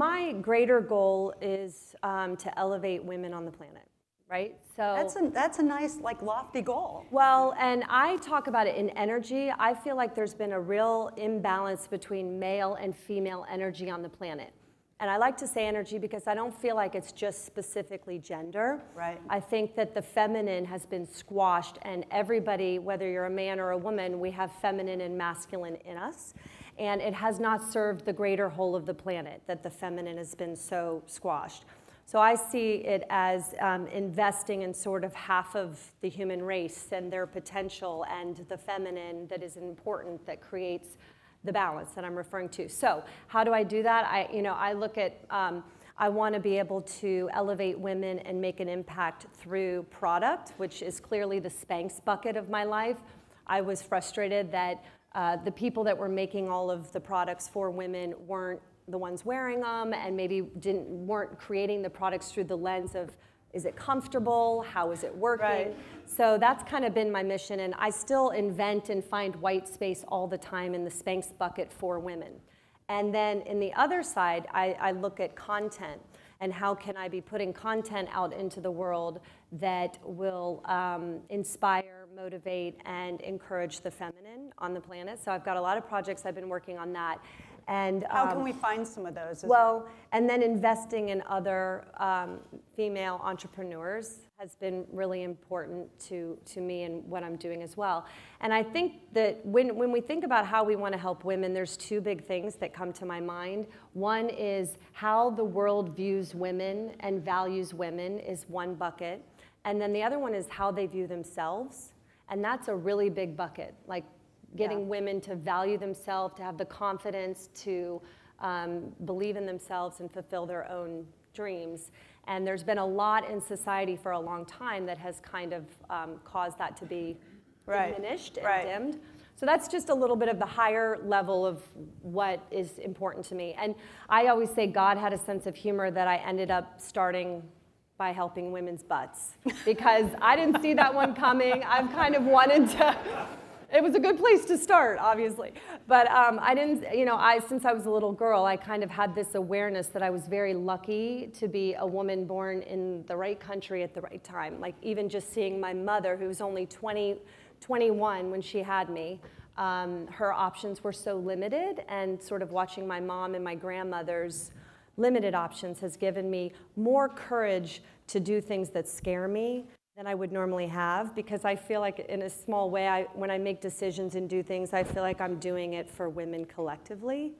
my greater goal is to elevate women on the planet, right? So that's a nice, like, lofty goal. well, and I talk about it in energy. I feel like there's been a real imbalance between male and female energy on the planet. And I like to say energy because I don't feel like it's just specifically gender. Right. I think that the feminine has been squashed, and everybody, whether you're a man or a woman, we have feminine and masculine in us. And it has not served the greater whole of the planet that the feminine has been so squashed. So I see it as investing in sort of half of the human race and their potential, and the feminine that is important, that creates the balance that I'm referring to. So how do I do that? I look at, I want to be able to elevate women and make an impact through product, which is clearly the Spanx bucket of my life. I was frustrated that the people that were making all of the products for women weren't the ones wearing them, and maybe weren't creating the products through the lens of, is it comfortable? How is it working? Right. So that's kind of been my mission, and I still invent and find white space all the time in the Spanx bucket for women. And then in the other side, I look at content, and how can I be putting content out into the world that will inspire, motivate, and encourage the feminine on the planet. So I've got a lot of projects. I've been working on that. And how can we find some of those? And then investing in other female entrepreneurs has been really important to me and what I'm doing as well. And I think that when we think about how we want to help women, there's two big things that come to my mind. One is how the world views women and values women is one bucket. And then the other one is how they view themselves. And that's a really big bucket. Like, getting women to value themselves, to have the confidence to believe in themselves and fulfill their own dreams. And there's been a lot in society for a long time that has kind of caused that to be diminished and dimmed. So that's just a little bit of the higher level of what is important to me. And I always say God had a sense of humor that I ended up starting by helping women's butts, because I didn't see that one coming. I've kind of wanted to. It was a good place to start, obviously. But I didn't, since I was a little girl, I kind of had this awareness that I was very lucky to be a woman born in the right country at the right time. Like, even just seeing my mother, who was only 21 when she had me, her options were so limited, and sort of watching my mom and my grandmother's limited options has given me more courage to do things that scare me than I would normally have, because I feel like in a small way, when I make decisions and do things, I feel like I'm doing it for women collectively.